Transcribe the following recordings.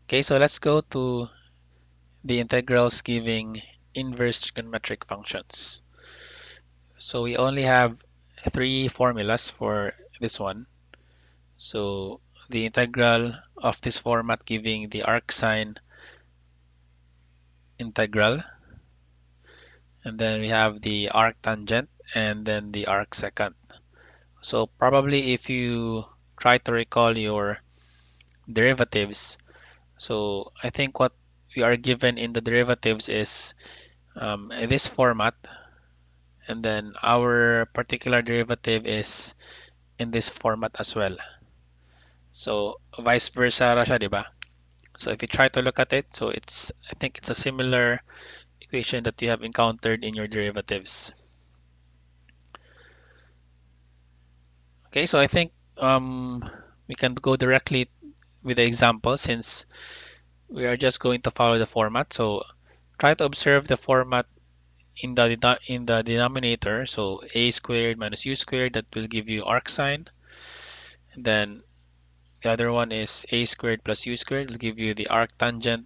Okay, so let's go to the integrals giving inverse trigonometric functions. So we only have three formulas for this one. So the integral of this format giving the arcsine integral, and then we have the arctangent, and then the arcsecant. So probably if you try to recall your derivatives, so I think what we are given in the derivatives is in this format, and then our particular derivative is in this format as well. So vice versa ra siya, di ba? So if you try to look at it, so I think it's a similar equation that you have encountered in your derivatives. Okay, so I think we can go directly with the example since we are just going to follow the format. So try to observe the format in the denominator. So a squared minus u squared, that will give you arcsine. And then the other one is a squared plus u squared will give you the arctangent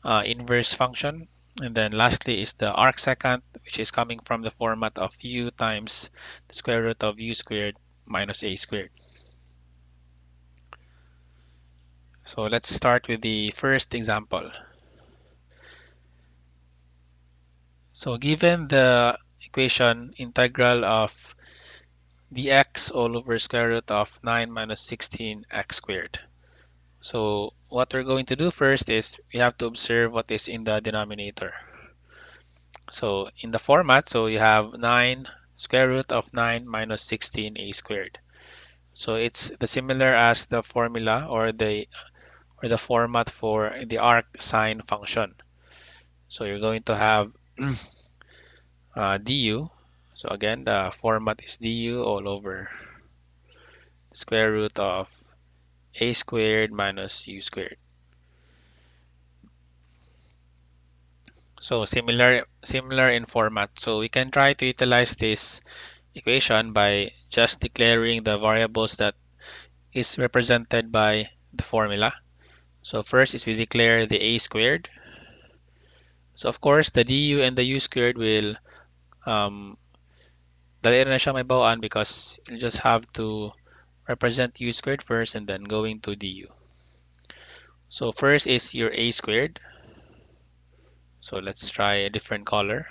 inverse function. And then lastly is the arcsecant, which is coming from the format of u times the square root of u squared minus a squared. So let's start with the first example. So given the equation integral of dx all over square root of 9 minus 16x squared. So what we're going to do first is we have to observe what is in the denominator. So in the format, so you have 9 square root of 9 minus 16a squared. So it's the similar as the formula or the format for the arcsine function. So you're going to have du. So again, the format is du all over square root of a squared minus u squared. So similar in format. So we can try to utilize this equation by just declaring the variables that is represented by the formula. So first is we declare the a squared. So of course the du and the u squared will dali na siya may bawaan because you just have to represent u squared first and then going to du. So first is your a squared. So let's try a different color.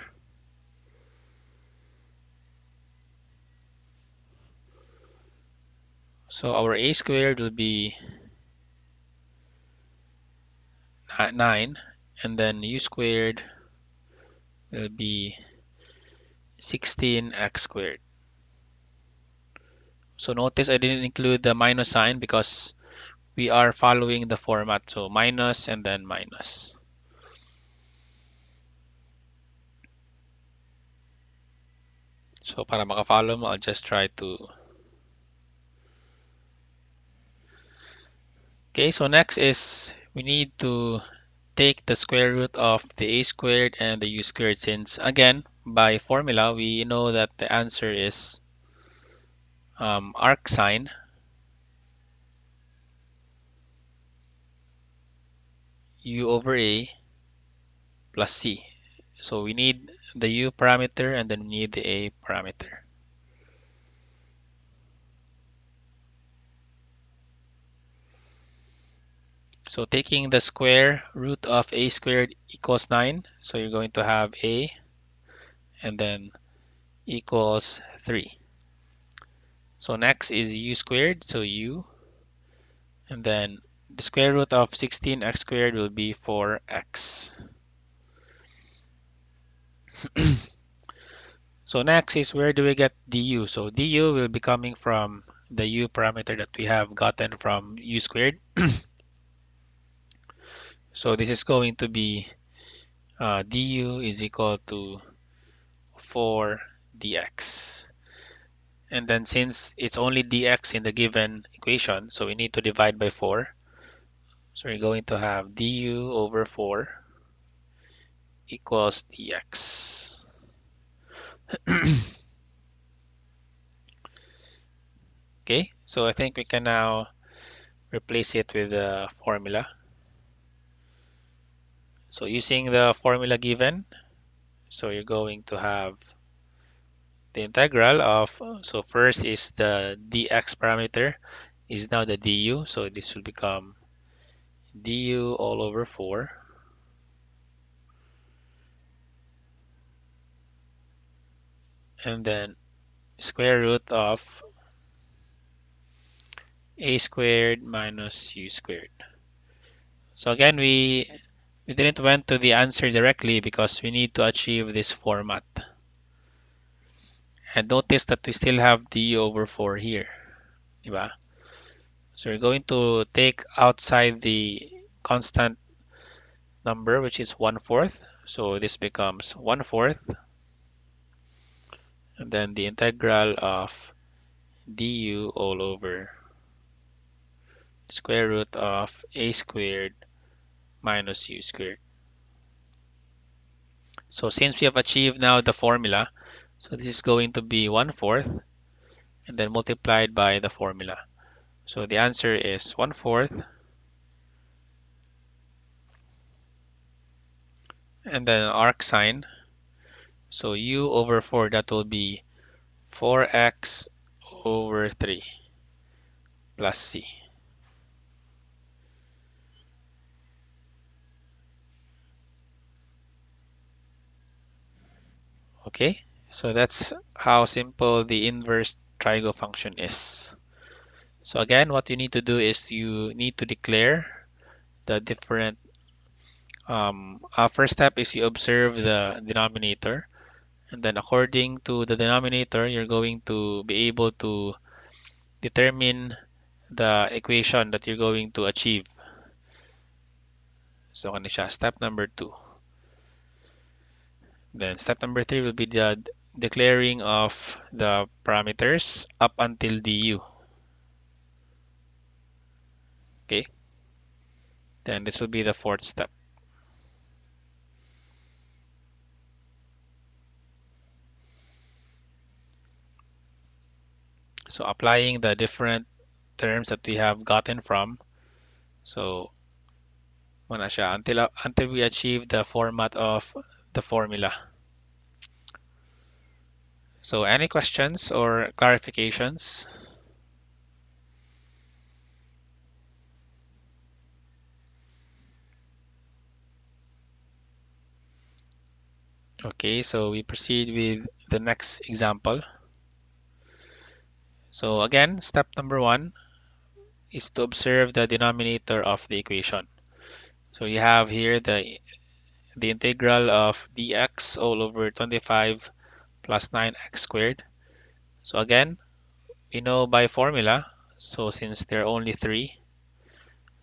So our a squared will be 9, and then u squared will be 16x squared. So notice I didn't include the minus sign because we are following the format. So minus and then minus. So para makafollow mo, I'll just try to. Okay, so next is we need to take the square root of the a squared and the u squared since again by formula we know that the answer is arcsine u over a plus c. So we need the u parameter and then we need the a parameter. So taking the square root of a squared equals 9. So you're going to have a and then equals 3. So next is u squared. So u and then the square root of 16x squared will be 4x. So next is where do we get du? So du will be coming from the u parameter that we have gotten from u squared. So this is going to be du is equal to 4 dx. And then since it's only dx in the given equation, so we need to divide by 4. So we're going to have du over 4 equals dx. Okay, so I think we can now replace it with the formula. So using the formula given, so you're going to have the integral of, so first is the dx parameter is now the du, so this will become du all over 4, and then square root of a squared minus u squared. So again, we didn't went to the answer directly because we need to achieve this format. And notice that we still have du over 4 here, diba? So we're going to take outside the constant number, which is 1/4. So this becomes 1/4, and then the integral of du all over square root of a squared minus u squared. So since we have achieved now the formula, so this is going to be 1/4 and then multiplied by the formula. So the answer is 1/4 and then arc sine. So u over 4, that will be 4x over 3 plus c. Okay, so that's how simple the inverse trigo function is. So again, what you need to do is you need to declare the different, first step is you observe the denominator, and then according to the denominator, you're going to be able to determine the equation that you're going to achieve. So ano siya, step number 2. Then step number 3 will be the declaring of the parameters up until du. Okay, then this will be the fourth step. So applying the different terms that we have gotten from, so muna siya, until we achieve the format of the formula. So any questions or clarifications? Okay, so we proceed with the next example. So again, step number 1 is to observe the denominator of the equation. So you have here the integral of dx all over 25 plus 9x squared. So again, we know by formula, so since there are only 3,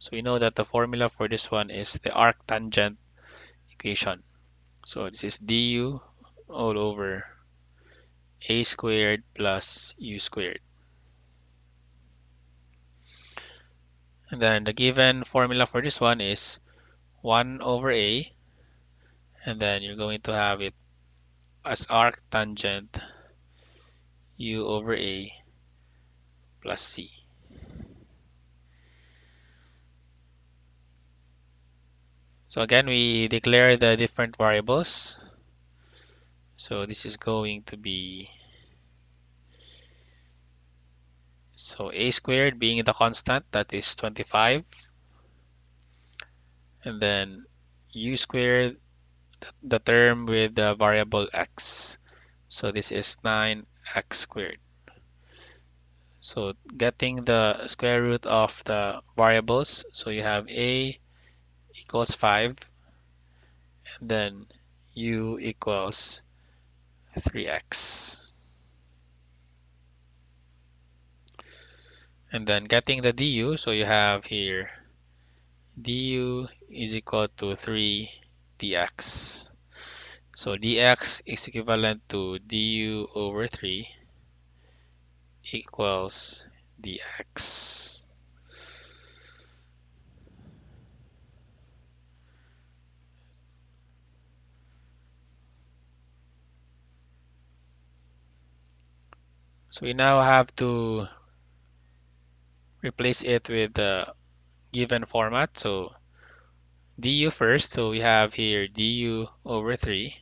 so we know that the formula for this one is the arctangent equation. So this is du all over a squared plus u squared. And then the given formula for this one is 1 over a, and then you're going to have it as arctangent u over a plus c. So again, we declare the different variables. So this is going to be, so a squared being the constant, that is 25, and then u squared, the term with the variable x. So this is 9x squared. So getting the square root of the variables, so you have a equals 5, and then u equals 3x. And then getting the du, so you have here du is equal to 3 dx. So dx is equivalent to du over 3 equals dx. So we now have to replace it with the given format. So du first. So we have here du over 3.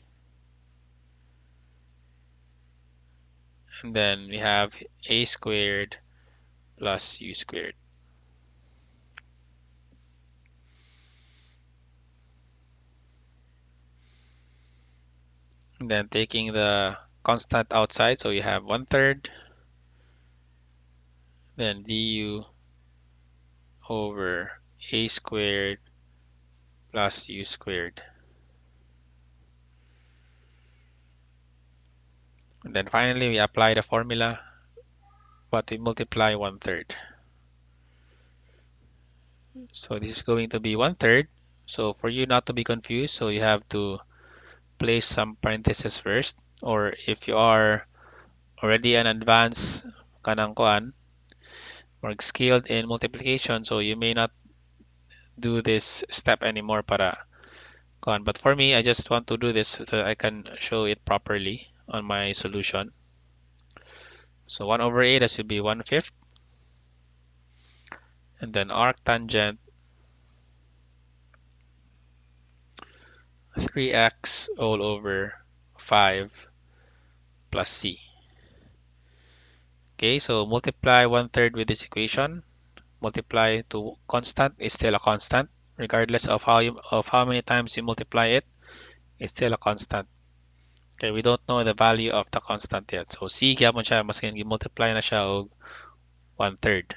And then we have a squared plus u squared. And then taking the constant outside, so you have 1/3. Then du over a squared plus u squared. And then finally we apply the formula, but we multiply 1/3. So this is going to be 1/3. So for you not to be confused, so you have to place some parentheses first. Or if you are already an advanced kanang kuan or skilled in multiplication, so you may not do this step anymore para kuan. But for me, I just want to do this so that I can show it properly on my solution. So 1 over 8, that should be 1/5. And then arc tangent 3x all over 5 plus c. Okay, so multiply 1/3 with this equation. Multiply to constant is still a constant. Regardless of how many times you multiply it, it's still a constant. Okay, we don't know the value of the constant yet. So c gyapon siya maski multiply na siya og 1/3.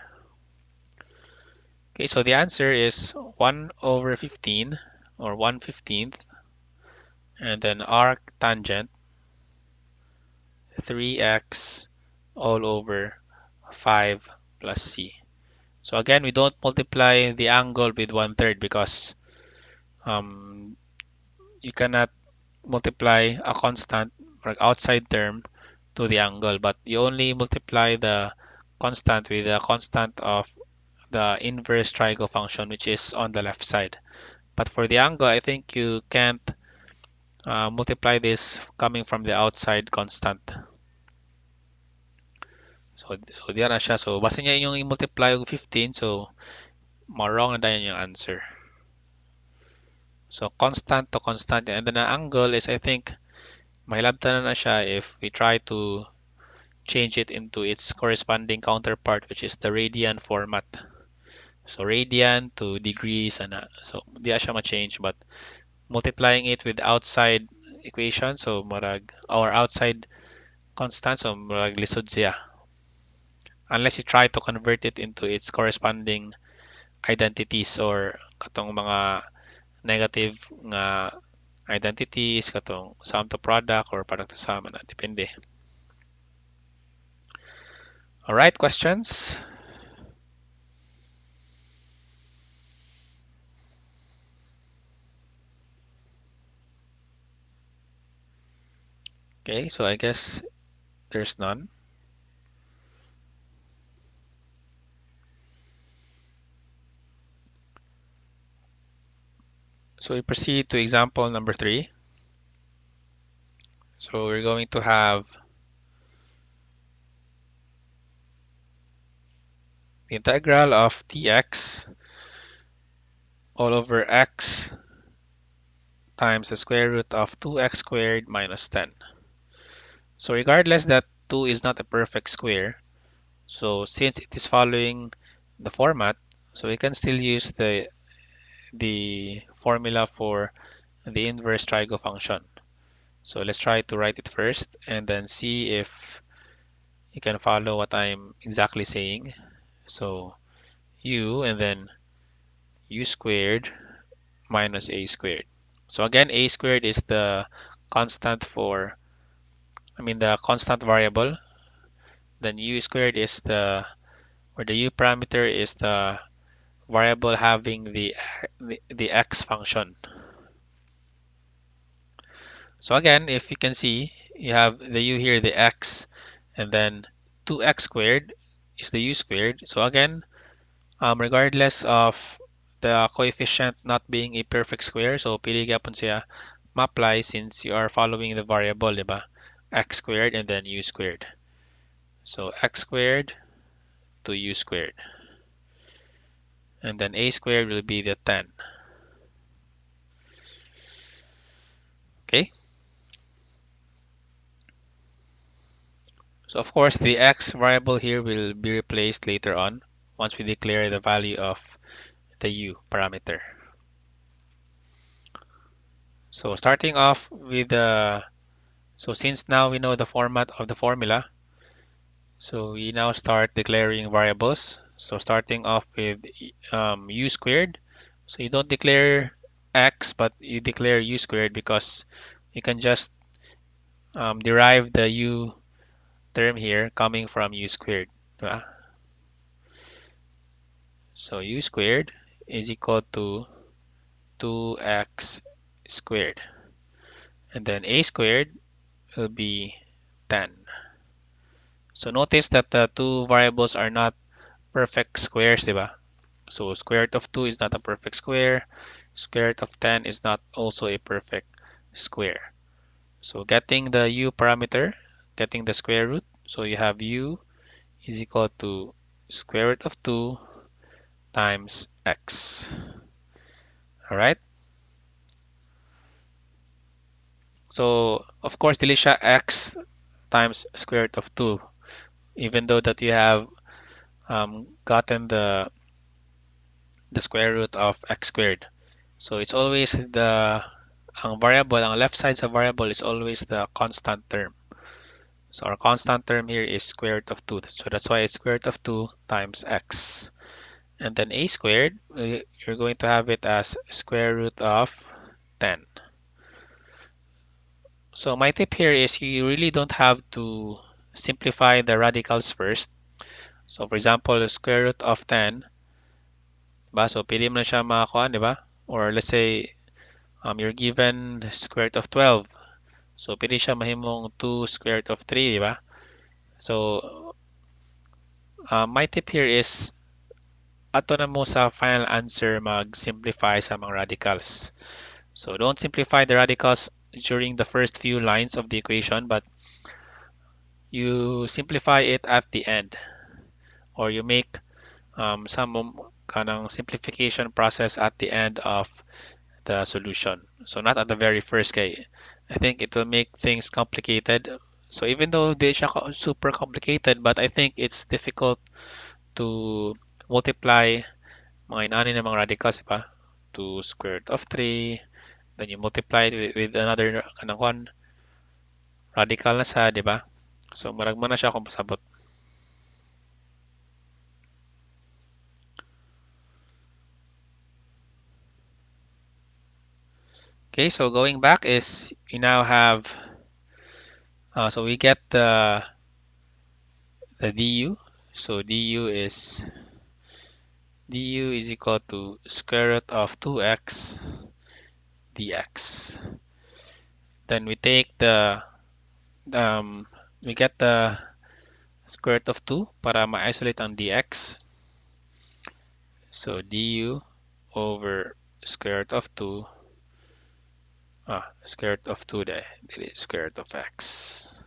Okay, so the answer is 1 over 15 or 1/15th, and then arc tangent 3x all over 5 plus c. So again, we don't multiply the angle with 1/3 because um, you cannot multiply a constant or outside term to the angle, but you only multiply the constant with the constant of the inverse trigo function, which is on the left side. But for the angle, I think you can't multiply this coming from the outside constant. So diyan na siya. So basta niya yung i-multiply yung 15, so wrong na dayon yung answer. So constant to constant, and then the angle is, I think, mahilabtan na siya if we try to change it into its corresponding counterpart, which is the radian format. So radian to degrees, and so di siya ma-change, but multiplying it with outside equation, so marag or outside constant, so marag lisod siya. Unless you try to convert it into its corresponding identities or katong mga negative nga identities, katong sum to product or product to sum, na depende. All right, questions? Okay, so I guess there's none. So we proceed to example number 3. So we're going to have the integral of dx all over x times the square root of 2x squared minus 10. So regardless that 2 is not a perfect square, so since it is following the format, so we can still use the formula for the inverse trigo function. So let's try to write it first and then see if you can follow what I'm exactly saying. So u and then u squared minus a squared. So again, a squared is the constant the constant variable. Then u squared is the u parameter is the variable having the x function. So again, if you can see, you have the u here, the x, and then 2x squared is the u squared. So again, regardless of the coefficient not being a perfect square, so pili gyapon siya ma-apply since you are following the variable, diba? X squared and then u squared. So x squared to u squared. And then a squared will be the 10. Okay. So of course, the x variable here will be replaced later on once we declare the value of the u parameter. So starting off with so since now we know the format of the formula, so we now start declaring variables. So starting off with u squared. So you don't declare x, but you declare u squared because you can just derive the u term here coming from u squared. Diba? So u squared is equal to 2x squared. And then a squared will be 10. So notice that the two variables are not perfect squares, diba? So square root of 2 is not a perfect square. Square root of 10 is not also a perfect square. So getting the u parameter, getting the square root, so you have u is equal to square root of 2 times x. All right? So of course, Delisha, x times square root of 2, even though that you have gotten the square root of x squared. So it's always ang variable, ang left side sa variable is always the constant term. So our constant term here is square root of 2. So that's why it's square root of 2 times x. And then a squared, you're going to have it as square root of 10. So my tip here is you really don't have to simplify the radicals first. So for example, square root of 10, diba? So pwede mo na siya makakuha, di ba? Or let's say you're given square root of 12. So pwede siya mahimong 2 square root of 3, di ba? So my tip here is ato na mo sa final answer mag-simplify sa mga radicals. So don't simplify the radicals during the first few lines of the equation, but you simplify it at the end, or you make some kanang simplification process at the end of the solution. So not at the very first kay. I think it will make things complicated. So even though they siya super complicated, but I think it's difficult to multiply mga inani ng mga radicals, diba? 2 square root of 3, then you multiply it with another kanang one radical na sa, diba? So marag mo na siya kung pasabot. Okay, so going back is we now have so we get the du. So du is equal to square root of 2x dx. Then we take we get the square root of 2 para ma-isolate ang dx. So du over square root of 2 square root of 2 there. It is square root of x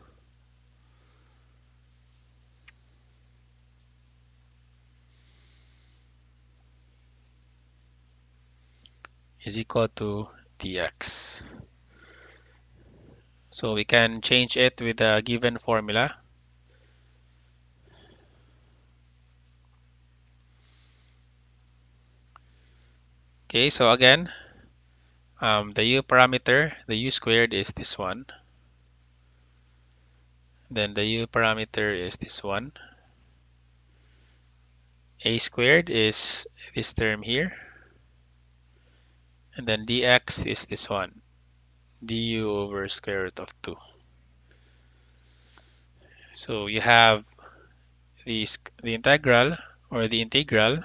is equal to dx. So we can change it with the given formula. Okay, so again, the u parameter, the u squared is this one. Then the u parameter is this one. A squared is this term here. And then dx is this one, du over square root of 2. So you have the integral or the integral.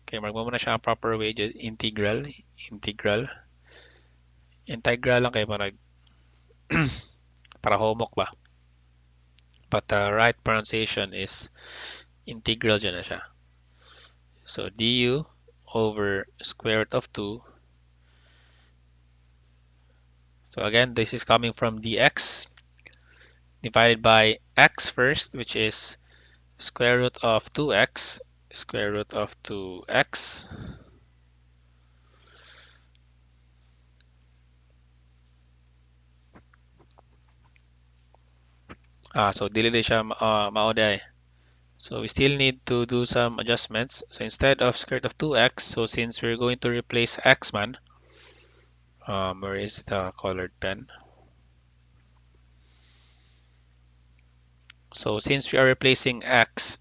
Okay, magmo muna siya ang proper way. Integral. Integral lang kay parang para homework ba. But the right pronunciation is integral dyan na siya. So du over square root of 2. So again, this is coming from dx divided by x first, which is square root of 2x, square root of 2x. So dili di siya mao day. So we still need to do some adjustments. So instead of square root of 2x, so since we're going to replace x man, where is the colored pen? So since we are replacing x,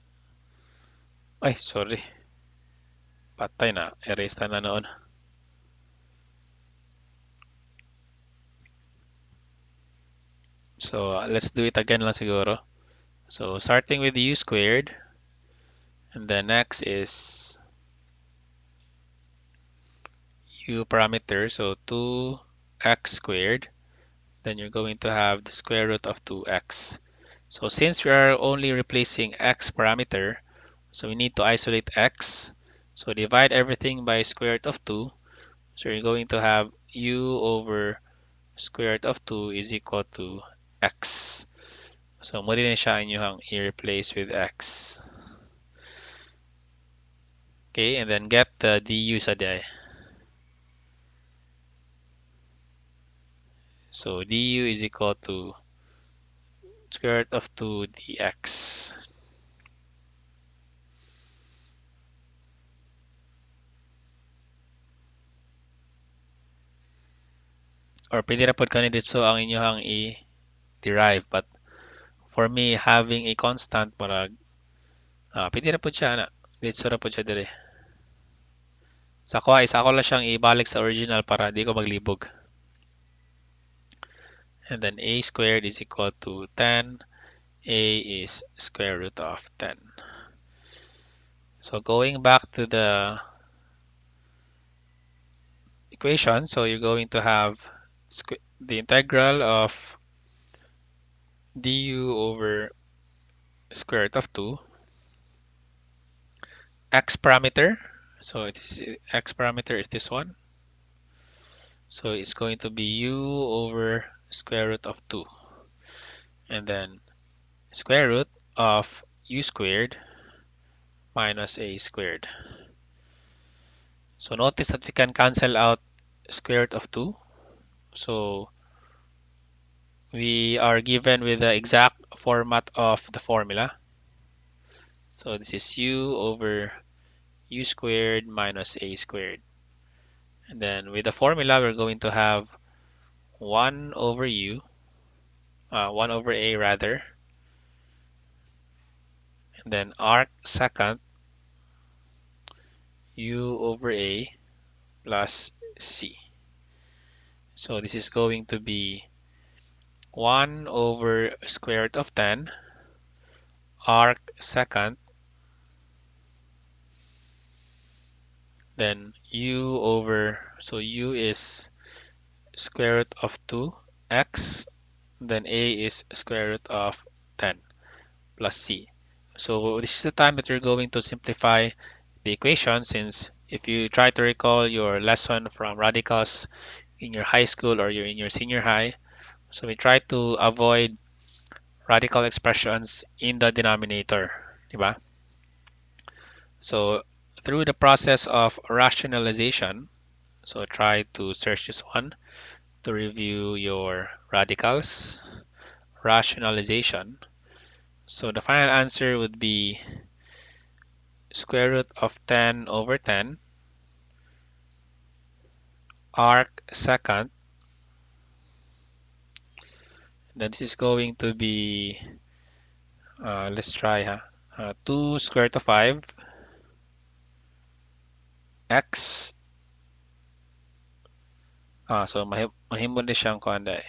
ay sorry, patay na, erase na noon. So let's do it again lang siguro. So starting with u squared, and then next is u parameter, so 2x squared. Then you're going to have the square root of 2x. So since we are only replacing x parameter, so we need to isolate x. So divide everything by square root of 2. So you're going to have u over square root of 2 is equal to x. So mo din siya inyong i-replace with x. Okay, and then get the du sa day. So du is equal to square root of 2 dx. Or pwede ra pod kani dito ang inyong i-derive, but for me having a constant marag pwede ra pod siya na. Dito ra pod siya dire. Sa ako lang siyang ibalik sa original para di ko maglibog. And then a squared is equal to 10. A is square root of 10. So going back to the equation, so you're going to have the integral of du over square root of 2, x parameter. So it's x parameter is this one. So it's going to be u over square root of 2. And then square root of u squared minus a squared. So notice that we can cancel out square root of 2. So we are given with the exact format of the formula. So this is u over u squared minus a squared. And then with the formula, we're going to have 1 over u, 1 over a rather, and then arc second u over a plus c. So this is going to be 1 over square root of 10 arc second, then u over, so u is square root of 2x, then a is square root of 10 plus c. So this is the time that you're going to simplify the equation, since if you try to recall your lesson from radicals in your high school or you're in your senior high, so we try to avoid radical expressions in the denominator, diba? So through the process of rationalization, so try to search this one to review your radicals, rationalization. So the final answer would be square root of 10 over 10 arc second. Then this is going to be, let's try 2 square root of 5 x. So mahimo na siyang kuanda.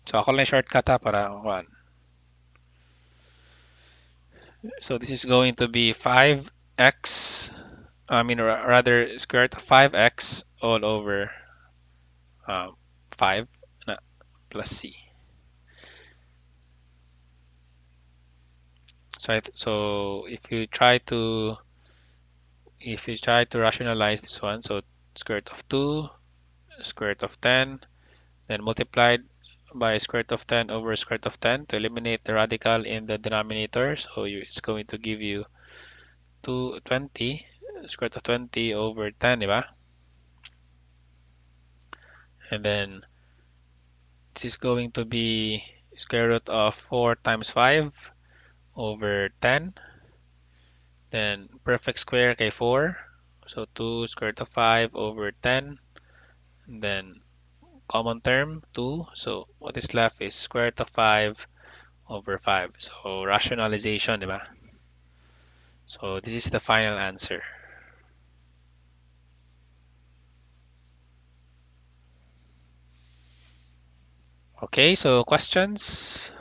So ako lang shortcut para kuan. So this is going to be 5x, I mean rather square root of 5x all over 5 plus c. So if you try to rationalize this one, so square root of 2, square root of 10, then multiplied by square root of 10 over square root of 10 to eliminate the radical in the denominator. So it's going to give you 20 square root of 20 over 10, diba? And then this is going to be square root of 4 times 5 over 10. Then perfect square kay 4. So 2 square root of 5 over 10. And then common term 2. So what is left is square root of 5 over 5. So rationalization, di ba? So this is the final answer. Okay, so questions?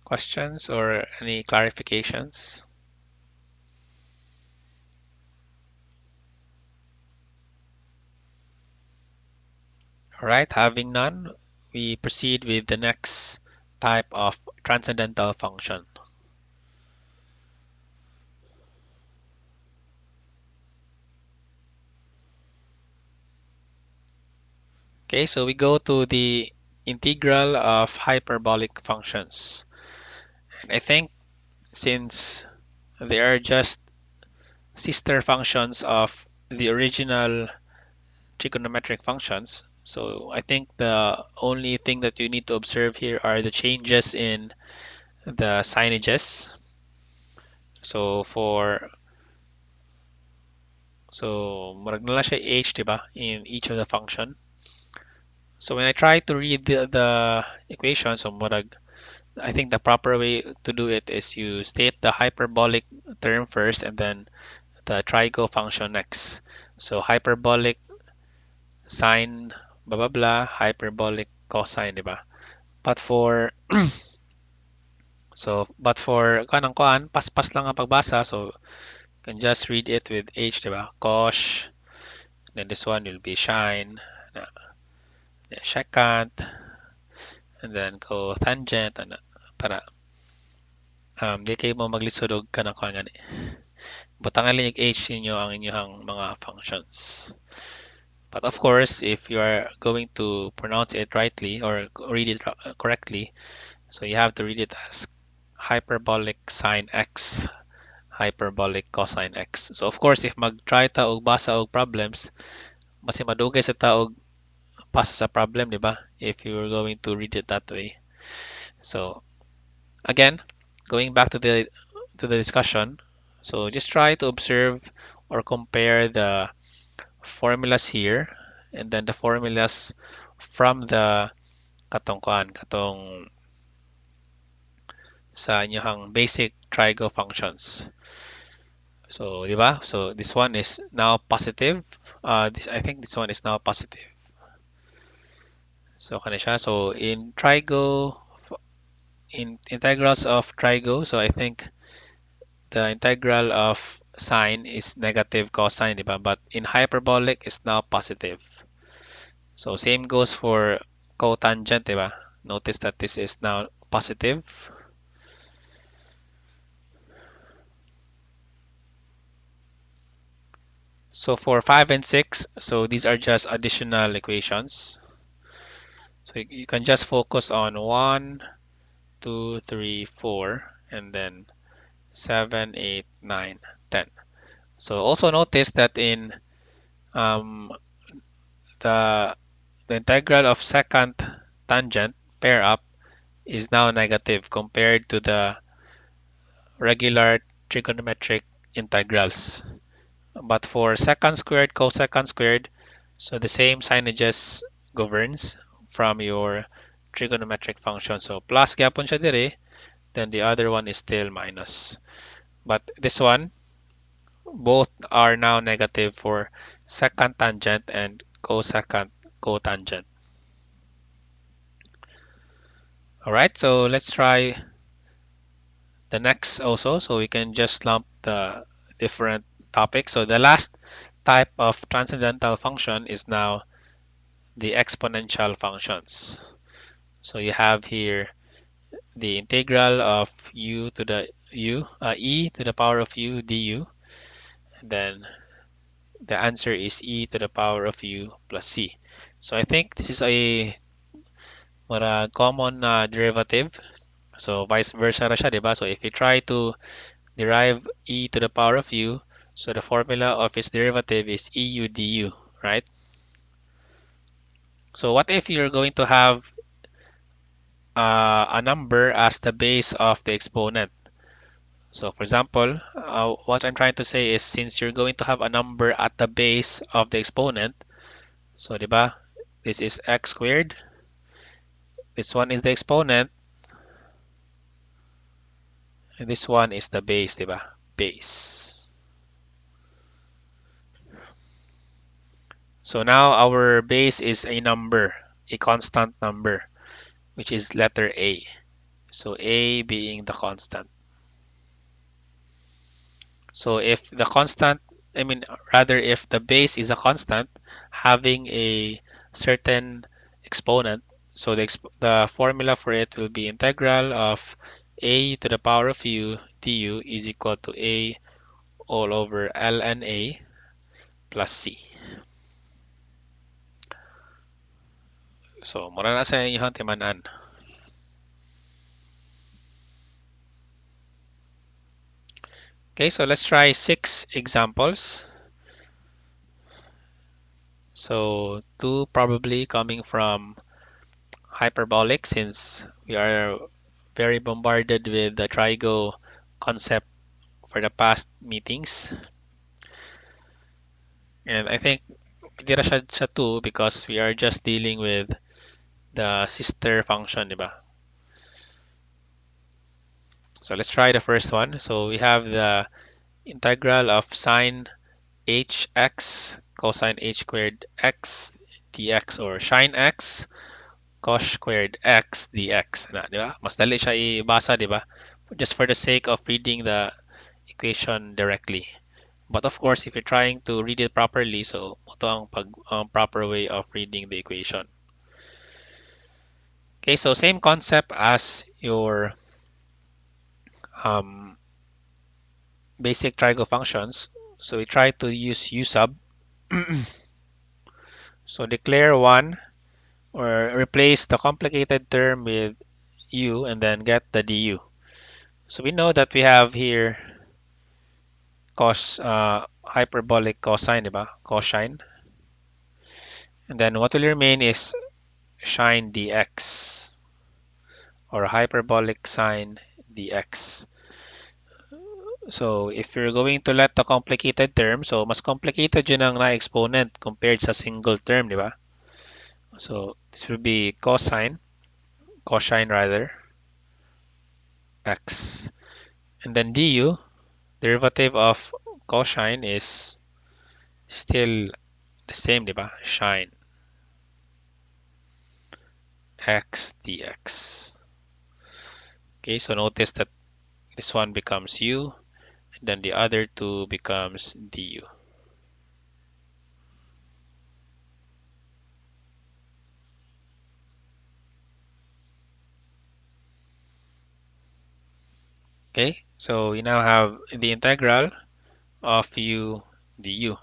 Questions or any clarifications? All right, having none, we proceed with the next type of transcendental function. Okay, so we go to the integral of hyperbolic functions. And I think since they are just sister functions of the original trigonometric functions, so I think the only thing that you need to observe here are the changes in the signages. So murag na lang siya h, diba, in each of the function. So when I try to read the equation, so murag, I think the proper way to do it is you state the hyperbolic term first and then the trigo function next. So hyperbolic sine blah blah blah, hyperbolic cosine, diba? But for kanang kuan, paspas lang ang pagbasa, so you can just read it with h, diba? Cos, then this one will be shine, secant, and then cotangent, and para di kayo mo maglisod og kanang kuan gani. Butangan lang yung h ninyo ang inyong mga functions. But of course, if you are going to pronounce it rightly or read it correctly, so you have to read it as hyperbolic sine x, hyperbolic cosine x. So of course, if mag-try ta og basa og problems, mas madugay sa ta og basa sa problem, di ba? If you're going to read it that way. So again, going back to the discussion, so just try to observe or compare the formulas here and then the formulas from the katong sa inyong basic trigo functions. So, di ba? So, this one is now positive. I think this one is now positive. So, kani siya. So, in integrals of trigo, so I think the integral of sine is negative cosine, di ba? But in hyperbolic, it's now positive. So, same goes for cotangent, di ba? Notice that this is now positive. So for 5 and 6, so these are just additional equations. So you can just focus on 1, 2, 3, 4, and then 7, 8, 9, 10. So also notice that in um, the, the integral of secant tangent pair up is now negative compared to the regular trigonometric integrals. But for secant squared, cosecant squared, so the same signages governs from your trigonometric function. So plus gyapon siya dire, then the other one is still minus. But this one, both are now negative for secant tangent and cosecant cotangent. All right, so let's try the next also. So we can just lump the different topics. So the last type of transcendental function is now the exponential functions. So you have here the integral of u to the e to the power of u du. And then the answer is e to the power of u plus c. So I think this is a what a common derivative So vice versa na siya, di ba? So if you try to derive e to the power of u, so the formula of its derivative is eu du, right? So what if you're going to have a number as the base of the exponent? So for example, what I'm trying to say is since you're going to have a number at the base of the exponent, so di ba, this is x squared, this one is the exponent, and this one is the base, di ba? Base. So now our base is a number, a constant number, which is letter A. So A being the constant. So if the constant, I mean, rather if the base is a constant having a certain exponent, so the formula for it will be integral of a to the power of u du is equal to a all over ln a plus c. So, mura na sa inyong timanan. Okay, so let's try 6 examples. So, two probably coming from hyperbolic since we are very bombarded with the trigo concept for the past meetings. And I think hindi na siya sa 2 because we are just dealing with the sister function, di ba? So let's try the first one. So we have the integral of sine hx cosine h squared x dx or sine x cos squared x dx na, di ba? Mas dali siya ibasa, di ba? Just for the sake of reading the equation directly. But of course, if you're trying to read it properly, so ito ang proper way of reading the equation. Okay, so same concept as your um, basic trigo functions. So we try to use u sub. So declare one or replace the complicated term with u and then get the du. So we know that we have here cos hyperbolic cosine, diba? Cosine. And then what will remain is sine dx or hyperbolic sine dx. So if you're going to let the complicated term, so mas complicated yun ang na-exponent compared sa single term, di ba? So this will be cosine rather, x. And then du, derivative of cosine is still the same, di ba? Sine x dx. Okay, so notice that this one becomes u, and then the other two becomes du. Okay, so we now have the integral of u du,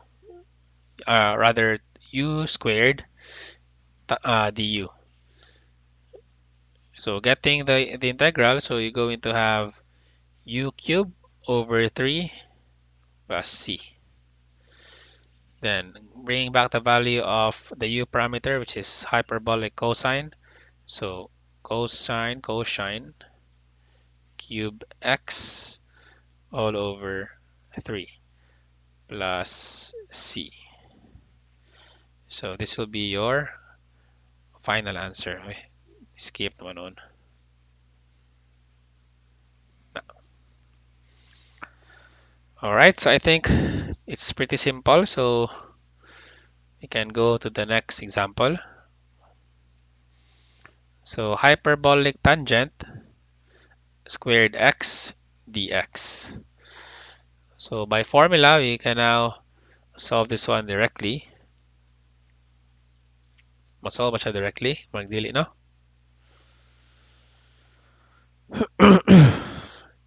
rather u squared du. So getting the integral, so you're going to have u cubed over 3 plus c. Then bringing back the value of the u parameter, which is hyperbolic cosine. So cosine cube x all over 3 plus c. So this will be your final answer. Okay. Skip naman on. All right, so I think it's pretty simple. So we can go to the next example. So hyperbolic tangent squared x dx. So by formula, we can now solve this one directly. Masolve ba siya directly? Magdili, no?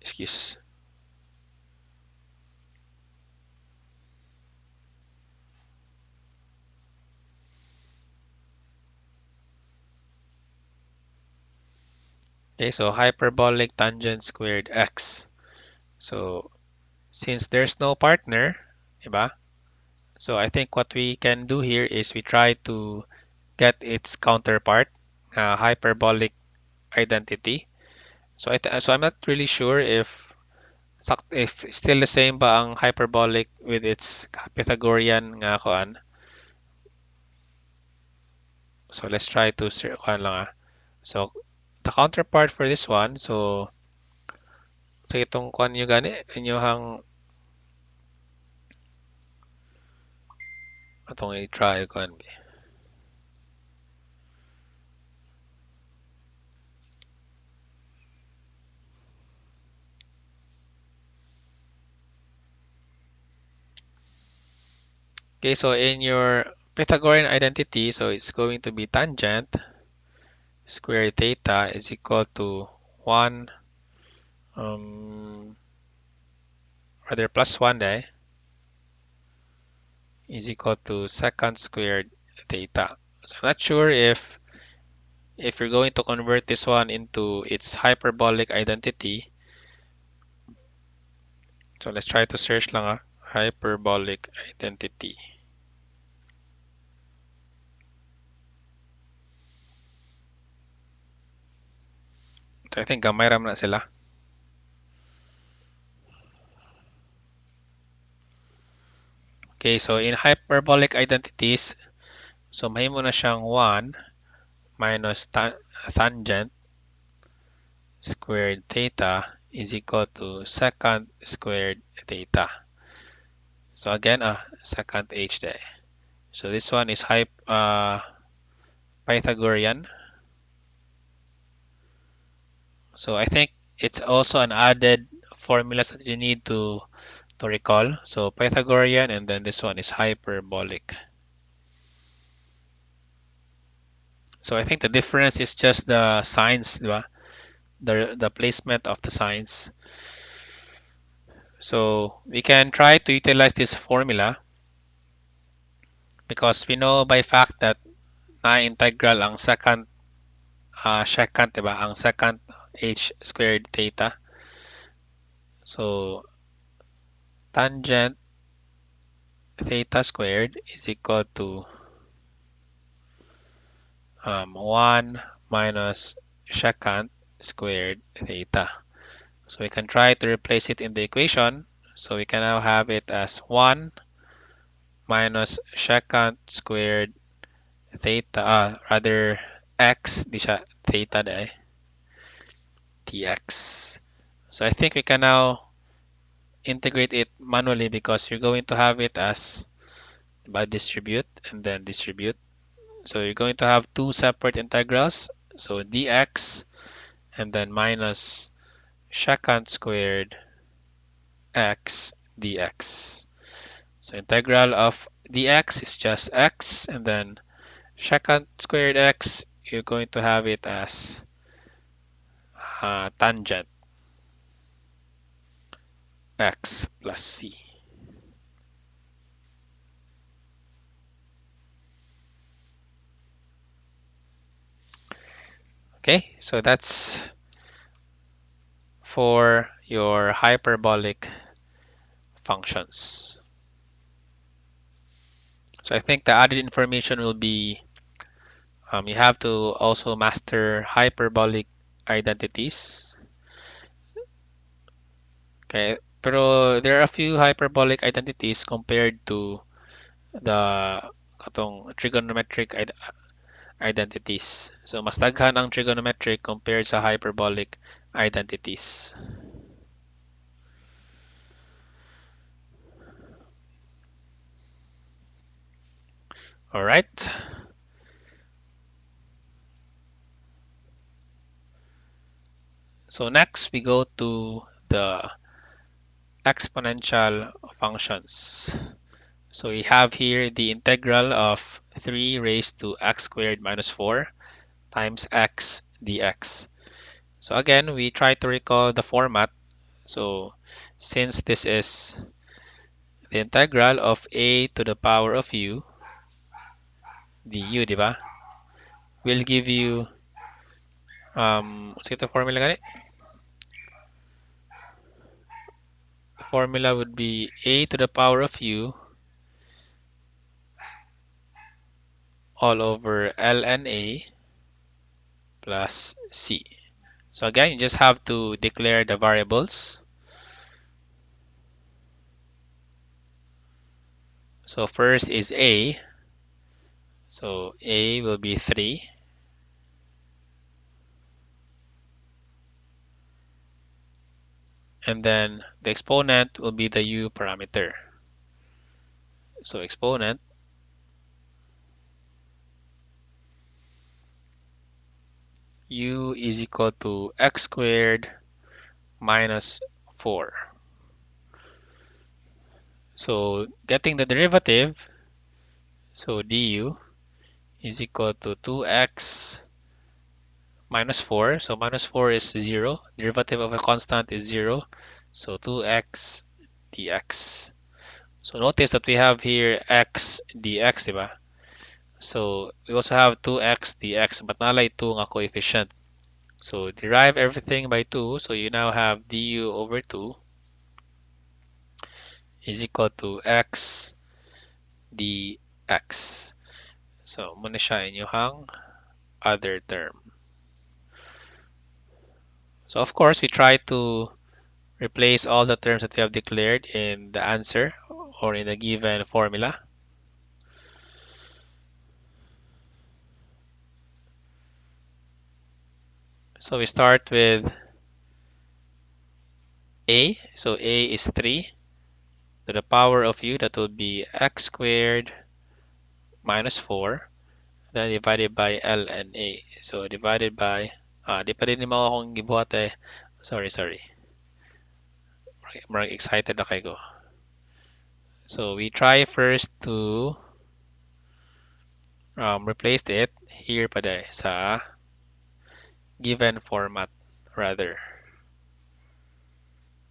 Excuse. Okay, so hyperbolic tangent squared x. So since there's no partner, diba? So I think what we can do here is we try to get its counterpart, hyperbolic identity. So I'm not really sure if still the same ba ang hyperbolic with its Pythagorean nga kuan. So let's try to kuan lang ah. So the counterpart for this one, so itong kuan nyo gani, inyohang atong i-try kuan. Okay, so in your Pythagorean identity, so it's going to be tangent square theta is equal to 1 um rather plus 1 eh, is equal to secant squared theta. So I'm not sure if you're going to convert this one into its hyperbolic identity. So let's try to search lang hyperbolic identity. So I think gamay ram na sila. Okay, so in hyperbolic identities, so mahimo na siyang 1 minus tangent squared theta is equal to secant squared theta. So again, secant h there. So this one is Pythagorean. So I think it's also an added formulas that you need to recall. So Pythagorean, and then this one is hyperbolic. So I think the difference is just the signs, di ba? The placement of the signs. So we can try to utilize this formula because we know by fact that na-integral ang secant, diba? Ang secant h squared theta. So tangent theta squared is equal to 1 minus secant squared theta. So we can try to replace it in the equation. So we can now have it as 1 minus secant squared theta, rather x, di siya theta dahil, dx. So I think we can now integrate it manually because you're going to have it as by distribute and then distribute. So you're going to have two separate integrals. So dx and then minus secant squared x dx. So integral of dx is just x, and then secant squared x, you're going to have it as tangent x plus c. Okay, so that's for your hyperbolic functions. So I think the added information will be you have to also master hyperbolic identities. Okay, pero there are a few hyperbolic identities compared to the katong trigonometric identities. So mas daghan ang trigonometric compared sa hyperbolic identities. All right. So next we go to the exponential functions. So we have here the integral of 3 raised to x squared minus 4 times x dx. So again, we try to recall the format. So since this is the integral of a to the power of u du, di ba? Will give you What's the formula gani? The formula would be a to the power of u all over ln a plus c. So again, you just have to declare the variables. So first is a. So a will be 3. And then the exponent will be the u parameter. So exponent u is equal to x squared minus 4. So getting the derivative, so du is equal to 2x minus 4. So minus 4 is 0. Derivative of a constant is 0. So 2x dx. So notice that we have here x dx, diba? So we also have 2x dx, but nalay 2 nga coefficient. So derive everything by 2. So you now have du over 2 is equal to x dx. So muna siya inyong other term. So of course, we try to replace all the terms that we have declared in the answer or in the given formula. So we start with a. So a is 3 to the power of u. That would be x squared minus 4. Then divided by ln a. So divided by, di pa rin mo akong gibuhat eh. Sorry. Marag excited na kayo. So we try first to replace it here pa day sa given format rather.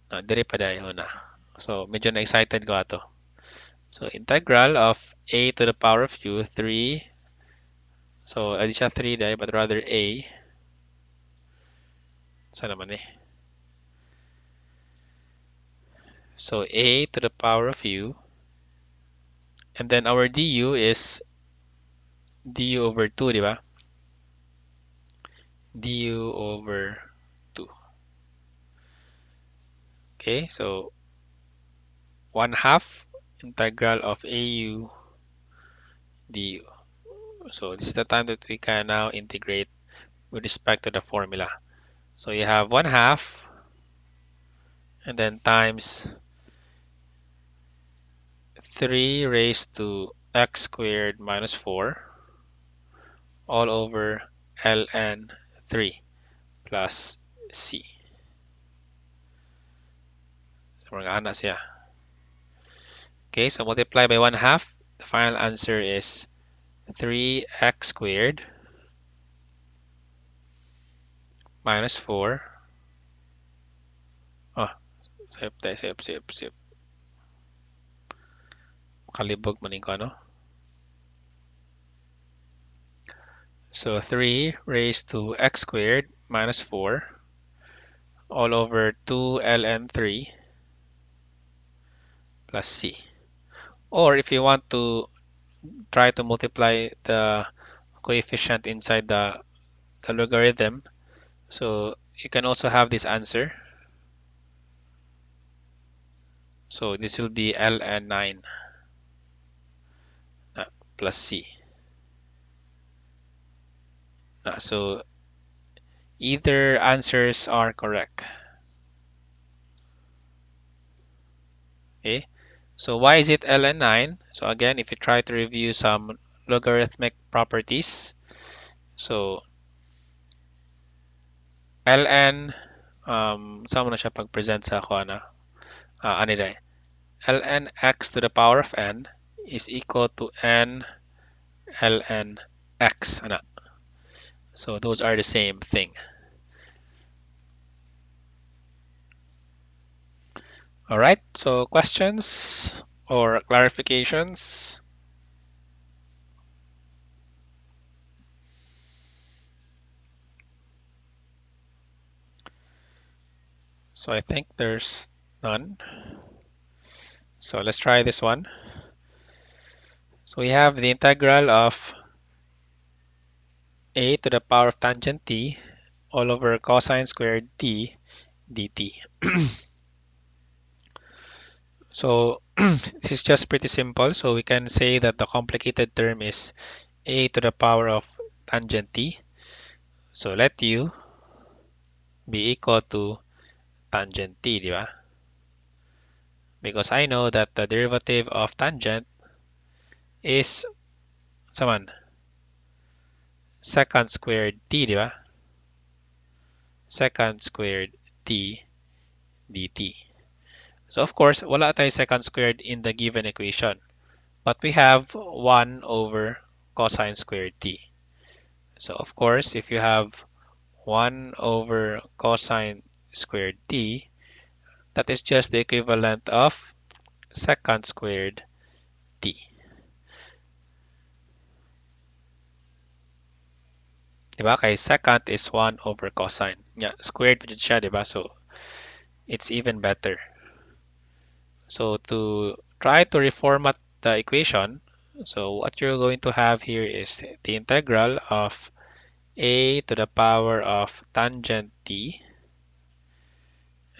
Dire pa day una. So medyo na excited ko ato. So integral of a to the power of u 3. So adi siya 3 day but rather a. Saan naman eh? So a to the power of u. And then our du is du over 2, di ba? Du over 2. Okay, so 1/2 integral of au du. So this is the time that we can now integrate with respect to the formula. So you have 1/2 and then times 3 raised to x squared minus 4 all over ln 3 plus c. So mga ana siya. Okay, so multiply by 1/2. The final answer is 3x squared minus 4. Oh, sip. Kalibog maning ko, no? So 3 raised to x squared minus 4 all over 2 ln 3 plus c. Or if you want to try to multiply the coefficient inside the logarithm, so you can also have this answer. So this will be ln 9 plus c. So either answers are correct. Okay, so why is it ln 9? So again, if you try to review some logarithmic properties, so ln, saan mo na siya pag-present sa ako, ano day? Ln x to the power of n is equal to n ln x. Ano? So those are the same thing. All right, so questions or clarifications? So I think there's none. So let's try this one. So we have the integral of a to the power of tangent t all over cosine squared t dt. So this is just pretty simple. So we can say that the complicated term is a to the power of tangent t. So let u be equal to tangent t, di ba? Because I know that the derivative of tangent is saman secant squared t, di ba? Secant squared t dt. So of course, wala tayong secant squared in the given equation. But we have 1 over cosine squared t. So of course, if you have 1 over cosine squared t, that is just the equivalent of secant squared t. Diba? Kay secant is 1 over cosine. Yeah, squared pa siya, diba? So it's even better. So to try to reformat the equation, so what you're going to have here is the integral of a to the power of tangent t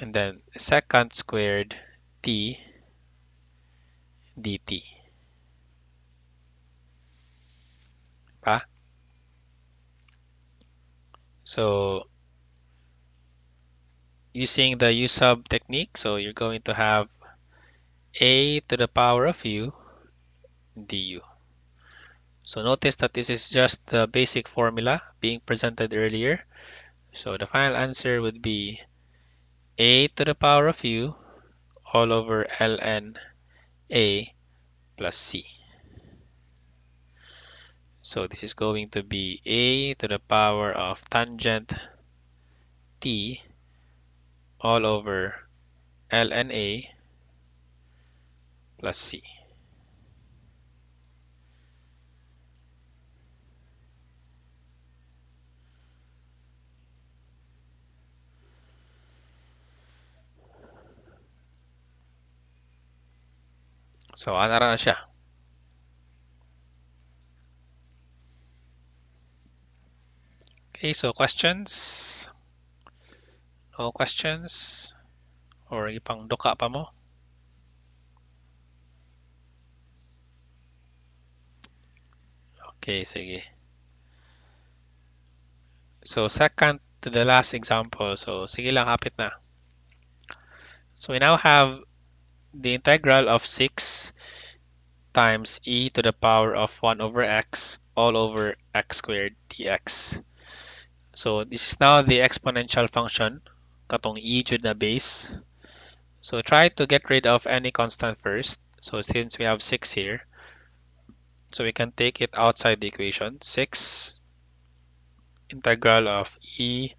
and then secant squared t dt. Diba? So using the u sub technique, so you're going to have a to the power of u du. So notice that this is just the basic formula being presented earlier. So the final answer would be a to the power of u all over ln a plus c. So this is going to be a to the power of tangent t all over ln a plus c. So ana na siya. Okay, so questions? No questions? Or ipang duka pa mo? Okay, sige. So second to the last example. So sige lang, hapit na. So we now have the integral of 6 times e to the power of 1 over x all over x squared dx. So this is now the exponential function, katong e jud na base. So try to get rid of any constant first. So since we have 6 here, so we can take it outside the equation. 6 integral of e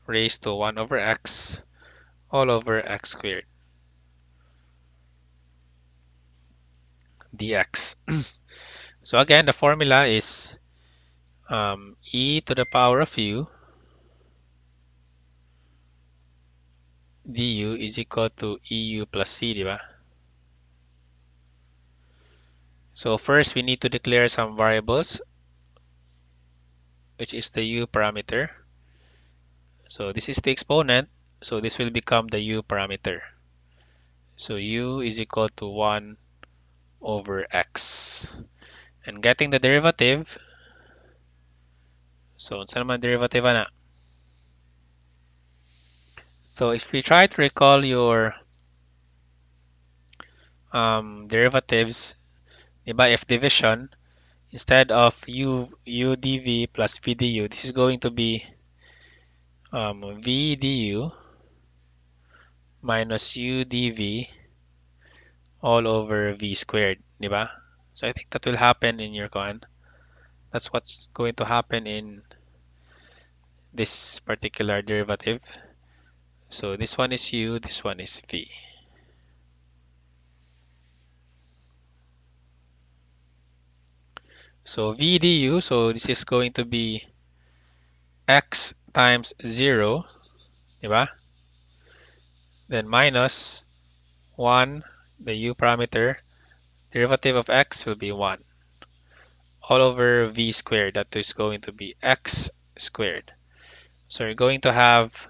raised to 1 over x all over x squared dx. So again, the formula is e to the power of u du is equal to eu plus c, di ba? So first, we need to declare some variables, which is the u parameter. So this is the exponent, so this will become the u parameter. So u is equal to 1 over x. And getting the derivative, so unsa naman derivative na? So if we try to recall your derivatives, diba, if division, instead of u dv plus v du, this is going to be v du minus u dv all over v squared, diba? So I think that will happen in your con. That's what's going to happen in this particular derivative. So this one is u, this one is v. So v du, so this is going to be x times 0, diba? then minus 1, the u parameter, derivative of x will be 1, all over v squared. That is going to be x squared. So you're going to have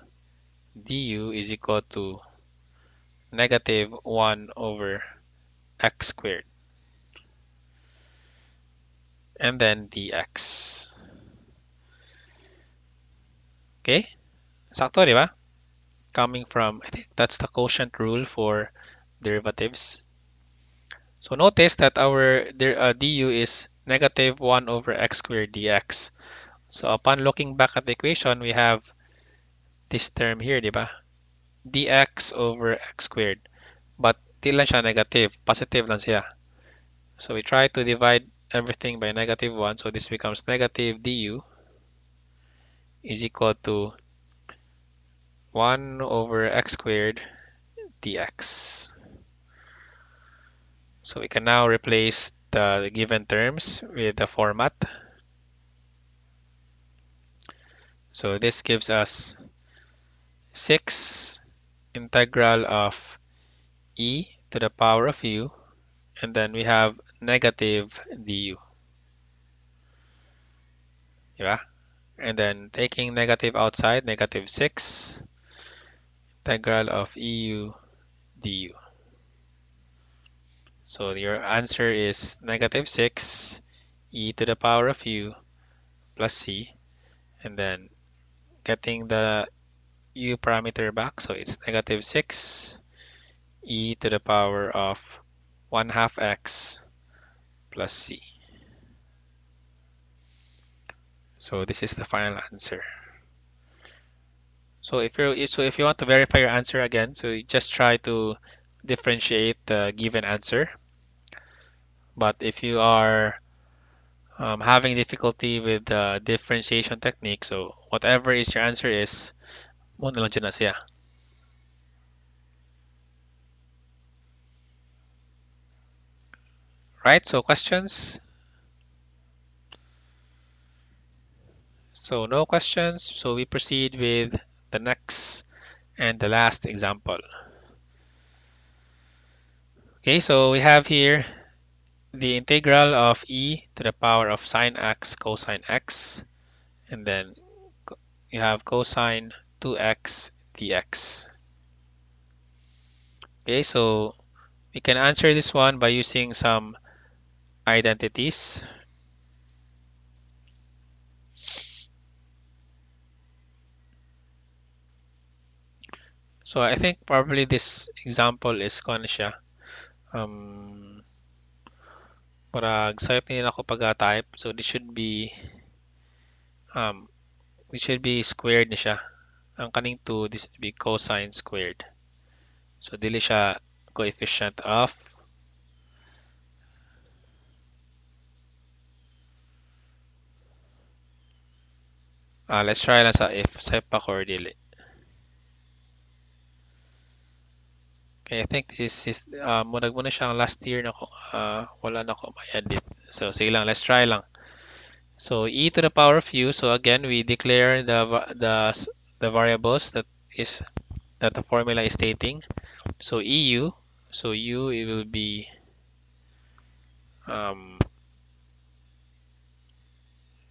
du is equal to negative 1 over x squared. And then dx. Okay? Sakto, di ba? Coming from, I think that's the quotient rule for derivatives. So notice that our du is negative 1 over x squared dx. So upon looking back at the equation, we have this term here, di ba? Dx over x squared. But di lang siya negative, positive lang siya. So we try to divide everything by negative 1. So this becomes negative du is equal to 1 over x squared dx. So we can now replace the given terms with the format. So this gives us 6 integral of e to the power of u, and then we have negative du. Yeah? And then taking negative outside, negative 6 integral of eu du. So your answer is negative 6 e to the power of u plus c, and then getting the u parameter back, so it's negative 6 e to the power of 1 half x plus c. So this is the final answer. So if you want to verify your answer again, so you just try to differentiate the given answer. But if you are having difficulty with the differentiation technique, so whatever is your answer is, mo na lang dyan na siya. Right, so questions? So no questions, so we proceed with the next and the last example. Okay, so we have here the integral of e to the power of sine x cosine x, and then you have cosine 2x dx. Okay, so we can answer this one by using some identities. So I think probably this example is kung ano siya. Parag swipe nila ako pag-type. So this should be squared na siya. Ang kaning 2, this would be cosine squared. So dili siya coefficient of let's try lang sa if swipe pa ko or dili. Okay, I think this is munag muna siyang last year na ko wala na ko ma-edit. So sige lang, let's try lang. So e to the power of u. So again, we declare the variables that the formula is stating. So eu. So u it will be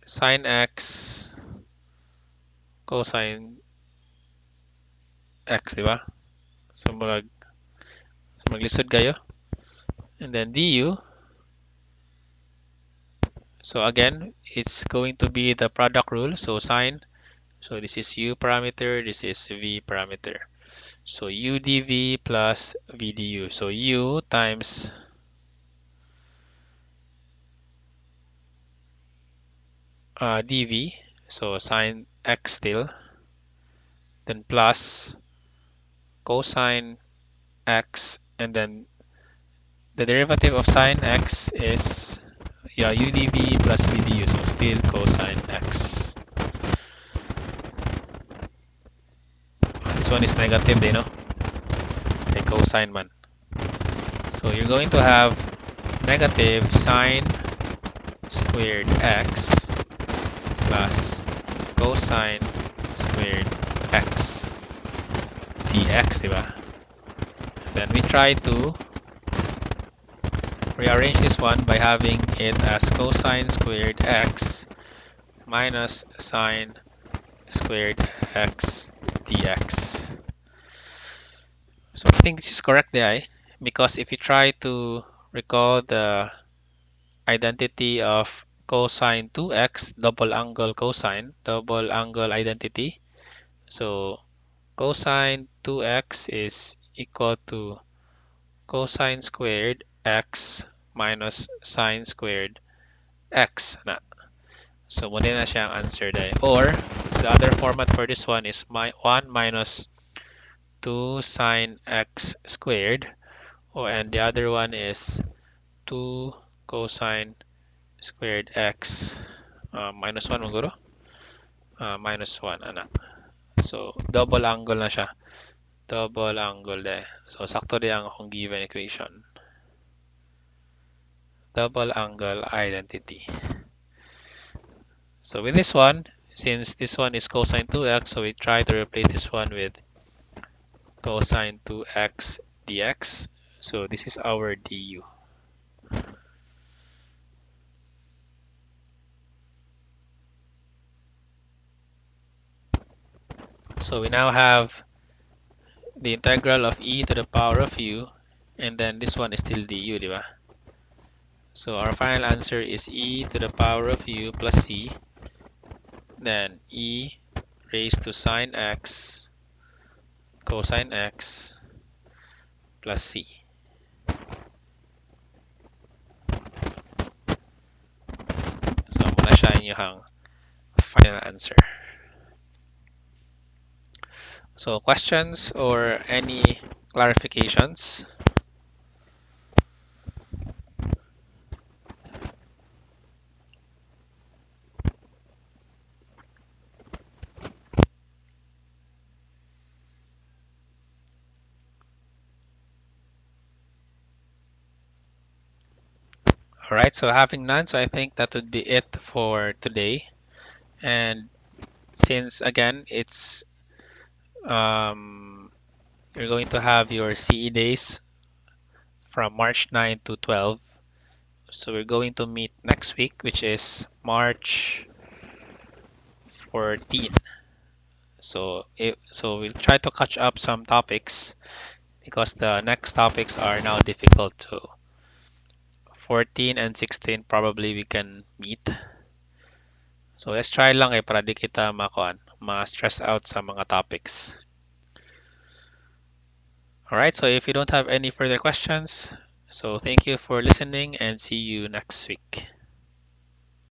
sine x cosine x, di ba? So maglisod kayo. And then du. So again, it's going to be the product rule. So sine. So this is u parameter, this is v parameter. So u dv plus v du. So u times dv, so sine x still, then plus cosine x, and then the derivative of sine x is u dv plus v du, so still cosine x. This one is negative, no? Okay, cosine man. So you're going to have negative sine squared x plus cosine squared x dx, di ba? Then we try to rearrange this one by having it as cosine squared x minus sine squared x dx. So I think this is correct there, because if you try to recall the identity of cosine 2x, double angle identity. So cosine 2x is equal to cosine squared x minus sine squared x. So muna na siya ang answer there. Or the other format for this one is 1 minus 2 sine x squared. Oh, and the other one is 2 cosine squared x minus 1 maguro? Minus 1, anak. So, double angle na siya. Double angle de. So, sakto di ang akong given equation. Double angle identity. So, with this one, since this one is cosine 2x, so we try to replace this one with cosine 2x dx. So, this is our du. So, we now have the integral of e to the power of u, and then this one is still du, di ba? So our final answer is e to the power of u plus c, then e raised to sine x cosine x plus c. So muna siya inyong final answer. So questions or any clarifications? All right, so having none, so I think that would be it for today. And since again it's you're going to have your CE days from March 9 to 12. So we're going to meet next week, which is March 14. So we'll try to catch up some topics because the next topics are now difficult. So 14 and 16 probably we can meet. So let's try lang para di kita ma-stress out sa mga topics. Alright, so if you don't have any further questions, so thank you for listening and see you next week.